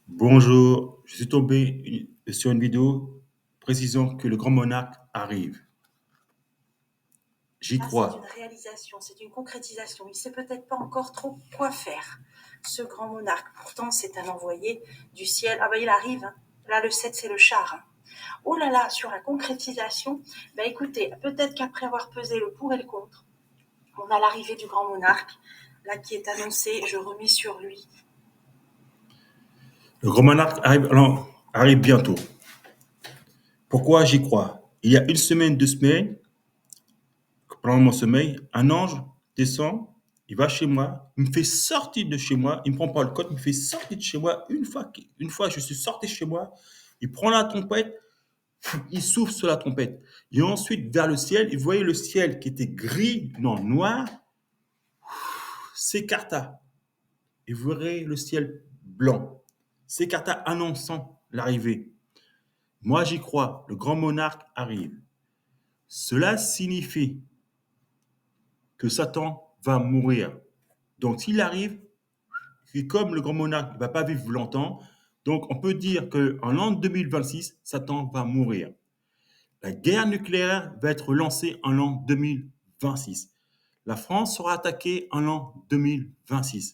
Bonjour, je suis tombé sur une vidéo précisant que le grand monarque arrive. J'y Là, c'est une crois. réalisation, c'est une concrétisation. Il ne sait peut-être pas encore trop quoi faire, ce grand monarque. Pourtant, c'est un envoyé du ciel. Ah ben, il arrive, hein. Là, le 7, c'est le char, hein. Oh là là, sur la concrétisation, ben écoutez, peut-être qu'après avoir pesé le pour et le contre, on a l'arrivée du grand monarque, là, qui est annoncé. Je remets sur lui. Le grand monarque arrive, alors, arrive bientôt. Pourquoi j'y crois? Il y a une semaine, 2 semaines, pendant mon sommeil, un ange descend, il va chez moi, il me fait sortir de chez moi, il me prend par le code, il me fait sortir de chez moi. Une fois je suis sorti de chez moi, il prend la trompette, il souffle sur la trompette. Et ensuite, vers le ciel, il voyait le ciel qui était gris, non, noir, s'écarta. Et vous verrez le ciel blanc. S'écarta annonçant l'arrivée. Moi, j'y crois, le grand monarque arrive. Cela signifie que Satan va mourir. Donc, s'il arrive, et comme le grand monarque ne va pas vivre longtemps, donc on peut dire qu'en l'an 2026, Satan va mourir. La guerre nucléaire va être lancée en l'an 2026. La France sera attaquée en l'an 2026.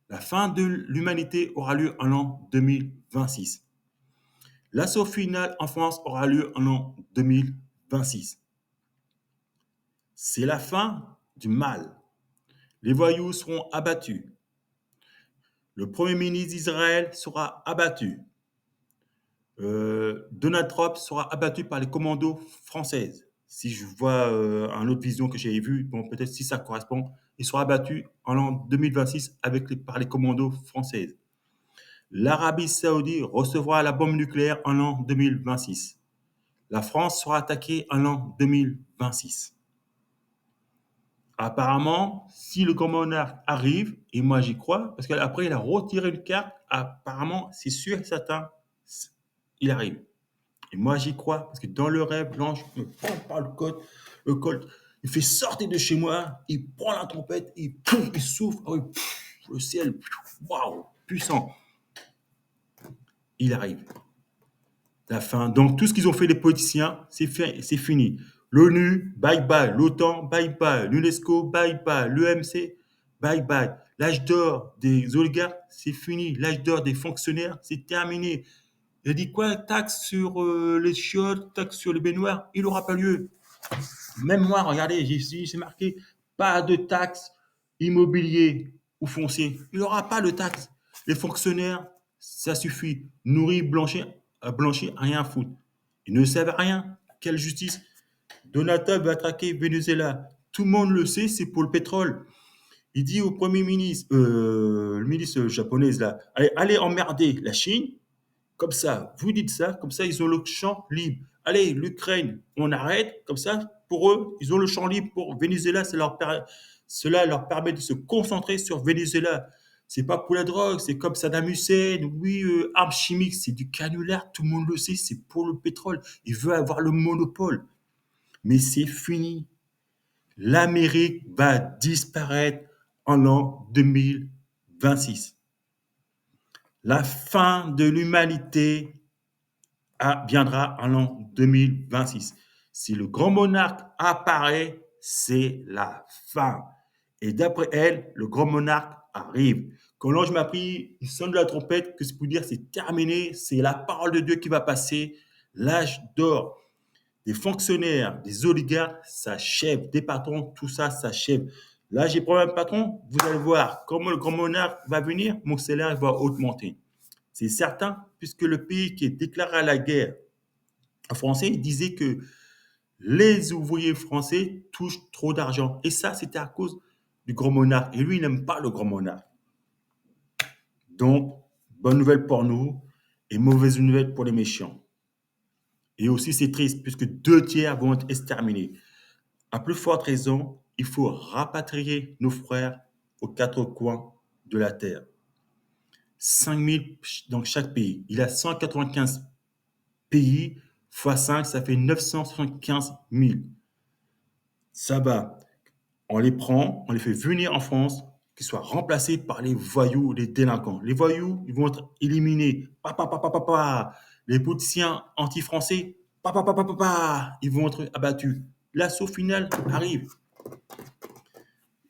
La fin de l'humanité aura lieu en l'an 2026. L'assaut final en France aura lieu en l'an 2026. C'est la fin du mal. Les voyous seront abattus. Le premier ministre d'Israël sera abattu. Donald Trump sera abattu par les commandos françaises. Si je vois un autre vision que j'ai vue, bon, peut-être si ça correspond, il sera abattu en l'an 2026 par les commandos françaises. L'Arabie saoudite recevra la bombe nucléaire en l'an 2026. La France sera attaquée en l'an 2026. Apparemment, si le grand monarque arrive, et moi j'y crois, parce qu'après il a retiré une carte, apparemment c'est sûr et certain, il arrive. Et moi, j'y crois, parce que dans le rêve, l'ange me prend par le col, il fait sortir de chez moi, il prend la trompette, il souffle, ah oui, le ciel, waouh, puissant. Il arrive. La fin. Donc, tout ce qu'ils ont fait les politiciens, c'est fini. L'ONU, bye bye. L'OTAN, bye bye. L'UNESCO, bye bye. L'EMC, bye bye. L'âge d'or des oligarques, c'est fini. L'âge d'or des fonctionnaires, c'est terminé. Il a dit quoi? Taxe sur les chiottes, taxe sur les baignoires, il n'aura pas lieu. Même moi, regardez, j'ai marqué pas de taxe immobilier ou foncier. Il n'aura pas de taxe. Les fonctionnaires, ça suffit. Nourrir, blanchir, rien foutre. Ils ne savent rien. Quelle justice? Donata va attaquer Venezuela. Tout le monde le sait, c'est pour le pétrole. Il dit au Premier ministre, le ministre japonais, là, allez emmerder la Chine, comme ça, vous dites ça, comme ça, ils ont le champ libre. Allez, l'Ukraine, on arrête, comme ça, pour eux, ils ont le champ libre. Pour Venezuela, cela leur permet de se concentrer sur Venezuela. C'est pas pour la drogue, c'est comme Saddam Hussein, oui, armes chimiques, c'est du canular, tout le monde le sait, c'est pour le pétrole. Il veut avoir le monopole. Mais c'est fini. L'Amérique va disparaître en l'an 2026. La fin de l'humanité viendra en l'an 2026. Si le grand monarque apparaît, c'est la fin. Et d'après elle, le grand monarque arrive. Quand l'ange m'a pris, il sonne de la trompette, que c'est pour dire c'est terminé, c'est la parole de Dieu qui va passer. L'âge d'or des fonctionnaires, des oligarques s'achève, des patrons, tout ça s'achève. Là, j'ai pris un patron, vous allez voir comment le grand monarque va venir, mon salaire va augmenter. C'est certain, puisque le pays qui est déclaré à la guerre français disait que les ouvriers français touchent trop d'argent. Et ça, c'était à cause du grand monarque. Et lui, il n'aime pas le grand monarque. Donc, bonne nouvelle pour nous et mauvaise nouvelle pour les méchants. Et aussi, c'est triste, puisque 2 tiers vont être exterminés. À plus forte raison, il faut rapatrier nos frères aux 4 coins de la terre. 5 000 dans chaque pays. Il y a 195 pays, fois 5, ça fait 975 000. Ça va. On les prend, on les fait venir en France, qui soit remplacé par les voyous, les délinquants. Les voyous, ils vont être éliminés. Pa, pa, pa, pa, pa, pa. Les politiciens anti-français, pa, pa, pa, pa, pa, pa. Ils vont être abattus. L'assaut final arrive.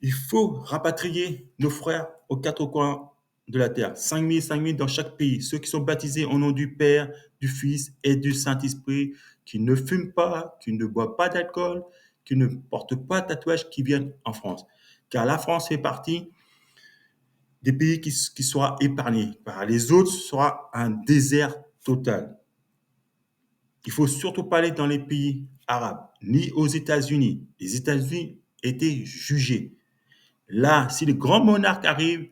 Il faut rapatrier nos frères aux quatre coins de la terre. 5 000 dans chaque pays. Ceux qui sont baptisés au nom du Père, du Fils et du Saint-Esprit, qui ne fument pas, qui ne boivent pas d'alcool, qui ne portent pas de tatouage, qui viennent en France. Car la France fait partie des pays qui sera épargné. Par les autres, ce sera un désert total. Il faut surtout pas aller dans les pays arabes, ni aux États-Unis. Les États-Unis étaient jugés. Là, si les grands monarques arrivent,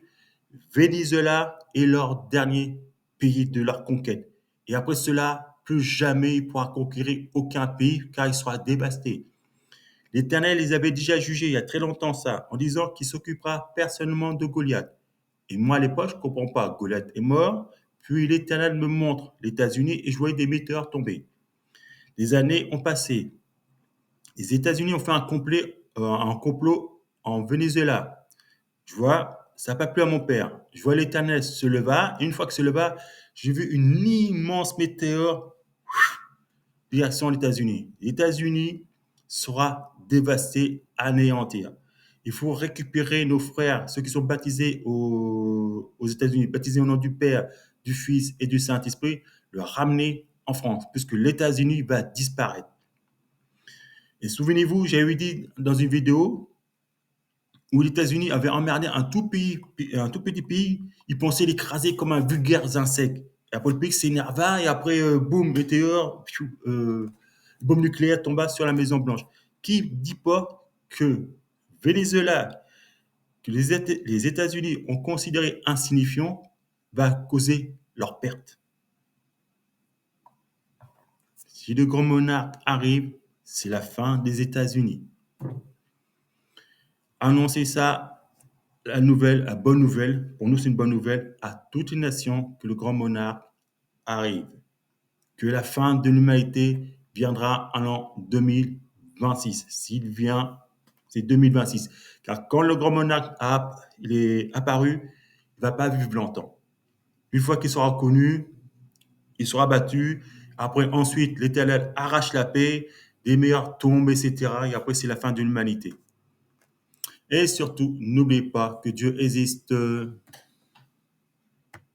Venezuela est leur dernier pays de leur conquête. Et après cela, plus jamais il pourra conquérir aucun pays car il sera dévasté. L'Éternel les avait déjà jugés il y a très longtemps ça, en disant qu'il s'occupera personnellement de Goliath. Et moi, à l'époque, je ne comprends pas. Goliath est mort, puis l'Éternel me montre les États-Unis et je voyais des météores tomber. Les années ont passé. Les États-Unis ont fait un complot en Venezuela. Je vois, ça n'a pas plu à mon père. Je vois l'Éternel se leva. Et une fois que se leva, j'ai vu une immense météore direction les États-Unis. Les États-Unis sera dévasté, anéanti. Il faut récupérer nos frères, ceux qui sont baptisés aux États-Unis, baptisés au nom du Père, du Fils et du Saint-Esprit, le ramener en France, puisque les États-Unis va disparaître. Et souvenez-vous, j'avais dit dans une vidéo où les États-Unis avaient emmerdé un tout petit pays, ils pensaient l'écraser comme un vulgaire insecte. Et après le pays s'énerva et après, boum, météore, bombe nucléaire tomba sur la Maison Blanche. Qui dit pas que Venezuela, que les États-Unis ont considéré insignifiant, va causer leur perte. Si le grand monarque arrive, c'est la fin des États-Unis. Annoncez ça, la bonne nouvelle, pour nous c'est une bonne nouvelle, à toutes les nations que le grand monarque arrive. Que la fin de l'humanité viendra en l'an 2026. S'il vient, c'est 2026. Car quand le grand monarque il est apparu, il ne va pas vivre longtemps. Une fois qu'il sera connu, il sera battu. Après, ensuite, l'Éternel arrache la paix, les meilleurs tombent, etc. Et après, c'est la fin de l'humanité. Et surtout, n'oubliez pas que Dieu existe.